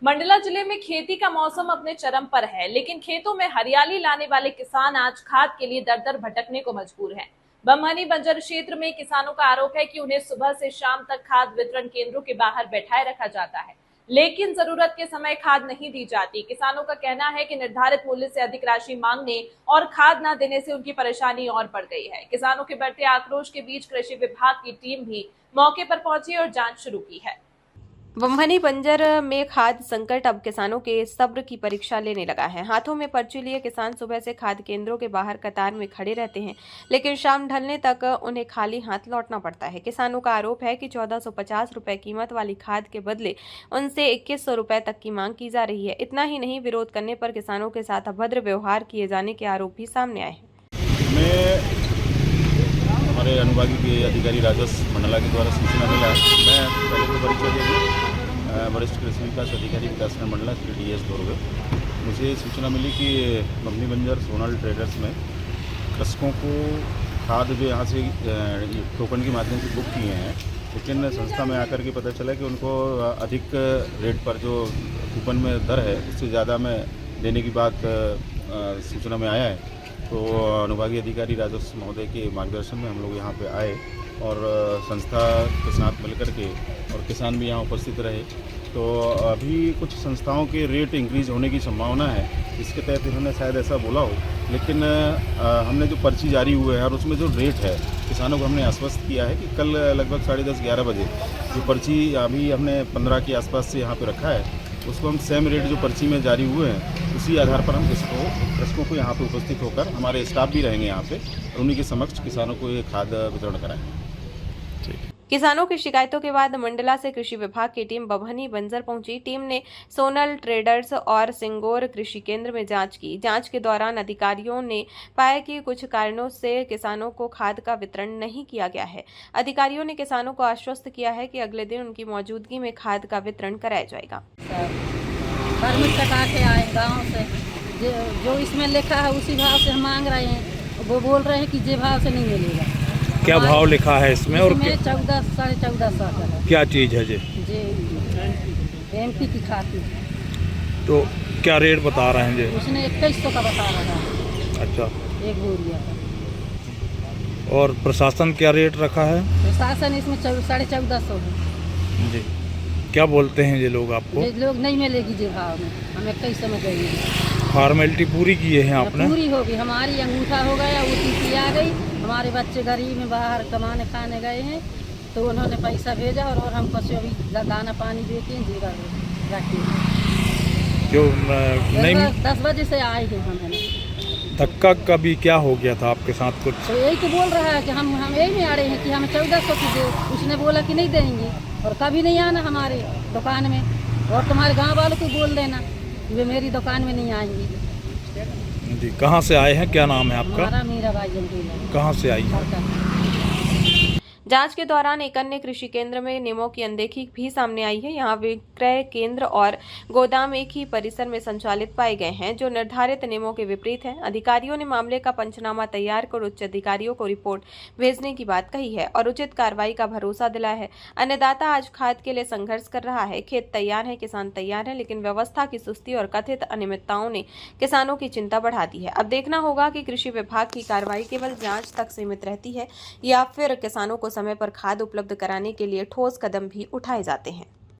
मंडला जिले में खेती का मौसम अपने चरम पर है, लेकिन खेतों में हरियाली लाने वाले किसान आज खाद के लिए दर दर भटकने को मजबूर हैं। बमहनी बंजर क्षेत्र में किसानों का आरोप है कि उन्हें सुबह से शाम तक खाद वितरण केंद्रों के बाहर बैठाए रखा जाता है, लेकिन जरूरत के समय खाद नहीं दी जाती। किसानों का कहना है कि निर्धारित मूल्य से अधिक राशि मांगने और खाद न देने से उनकी परेशानी और बढ़ गई है। किसानों के बढ़ते आक्रोश के बीच कृषि विभाग की टीम भी मौके पर पहुंची और जांच शुरू की है। बमहनी बंजर में खाद संकट अब किसानों के सब्र की परीक्षा लेने लगा है। हाथों में पर्ची लिए किसान सुबह से खाद केंद्रों के बाहर कतार में खड़े रहते हैं, लेकिन शाम ढलने तक उन्हें खाली हाथ लौटना पड़ता है। किसानों का आरोप है कि 1450 रुपए कीमत वाली खाद के बदले उनसे 2100 रुपए तक की मांग की जा रही है। इतना ही नहीं, विरोध करने पर किसानों के साथ अभद्र व्यवहार किए जाने के आरोप भी सामने आए हैं। हमारे अनुभागीय अधिकारी राजस्व मंडला के द्वारा सूचना मिला। मैं पहले तो परिचय देंगे वरिष्ठ कृषि विकास अधिकारी विकासखंड मंडला श्री DS दोरवे। मुझे सूचना मिली कि बमहनी बंजर सोनल ट्रेडर्स में कृषकों को खाद जो यहाँ से टोकन के माध्यम से बुक किए हैं, लेकिन संस्था में आकर के पता चला कि उनको अधिक रेट पर जो कूपन में दर है उससे ज़्यादा में देने की बात सूचना में आया है। तो अनुभागीय अधिकारी राजस्व महोदय के मार्गदर्शन में हम लोग यहाँ पे आए और संस्था के साथ मिलकर के, और किसान भी यहाँ उपस्थित रहे। तो अभी कुछ संस्थाओं के रेट इंक्रीज होने की संभावना है, इसके तहत इन्होंने शायद ऐसा बोला हो, लेकिन हमने जो पर्ची जारी हुए है और उसमें जो रेट है, किसानों को हमने आश्वस्त किया है कि कल लगभग 10:30-11 बजे जो पर्ची अभी हमने 15 के आसपास से यहाँ पे रखा है, उसको हम सेम रेट जो पर्ची में जारी हुए हैं उसी आधार पर हम कृषकों को यहाँ पे उपस्थित होकर, हमारे स्टाफ भी रहेंगे यहाँ पे, और उन्हीं के समक्ष किसानों को ये खाद वितरण कराएंगे। किसानों की शिकायतों के बाद मंडला से कृषि विभाग की टीम बमहनी बंजर पहुंची। टीम ने सोनल ट्रेडर्स और सिंगोर कृषि केंद्र में जांच की। जांच के दौरान अधिकारियों ने पाया कि कुछ कारणों से किसानों को खाद का वितरण नहीं किया गया है। अधिकारियों ने किसानों को आश्वस्त किया है कि अगले दिन उनकी मौजूदगी में खाद का वितरण कराया जाएगा। परमिट कटा के आए गाँव से, जो इसमें लिखा है उसी भाव से हम मांग रहे हैं। वो बोल रहे हैं कि जे भाव से नहीं मिलेगा। क्या भाव लिखा है इसमें? और 14 साढ़े 1400 क्या चीज़ है जी? MP की खाती। तो क्या रेट बता रहे हैं जी? उसने 2100 का बता रहा है। अच्छा, एक बोरिया का। और प्रशासन क्या रेट रखा है? प्रशासन इसमें 1450 है जी। क्या बोलते हैं ये लोग आपको? ये लोग नहीं मिलेगी जे भाव में, हम 2100 में देंगे। फॉर्मेलिटी पूरी की है आपने? पूरी होगी, हमारी अंगूठा हो गया, OTP आ गई। हमारे बच्चे गरीब में बाहर कमाने खाने गए हैं, तो उन्होंने पैसा भेजा और हम कुछ अभी दाना पानी दे के जीरा रखे। क्यों नहीं? 10 बजे से आए हैं हम। धक्का कभी क्या हो गया था आपके साथ कुछ? तो यही तो बोल रहा है कि हम यही में आ रहे हैं कि हमें 1400 की दे। उसने बोला कि नहीं देंगे और कभी नहीं आना हमारे दुकान में, और तुम्हारे गाँव वालों को बोल देना वे मेरी दुकान में नहीं आएंगी। जी। कहाँ से आए हैं? क्या नाम है आपका? हमारा मीराबाई जंगल। कहाँ से आई है? जांच के दौरान एक अन्य कृषि केंद्र में नियमों की अनदेखी भी सामने आई है। यहां विक्रय केंद्र और गोदाम एक ही परिसर में संचालित पाए गए हैं, जो निर्धारित नियमों के विपरीत है। अधिकारियों ने मामले का पंचनामा तैयार कर उच्च अधिकारियों को रिपोर्ट भेजने की बात कही है और उचित कार्रवाई का भरोसा दिलाया है। अन्नदाता आज खाद के लिए संघर्ष कर रहा है। खेत तैयार है, किसान तैयार है, लेकिन व्यवस्था की सुस्ती और कथित अनियमितताओं ने किसानों की चिंता बढ़ा दी है। अब देखना होगा कि कृषि विभाग की कार्रवाई केवल जांच तक सीमित रहती है या फिर किसानों को समय पर खाद उपलब्ध कराने के लिए ठोस कदम भी उठाए जाते हैं।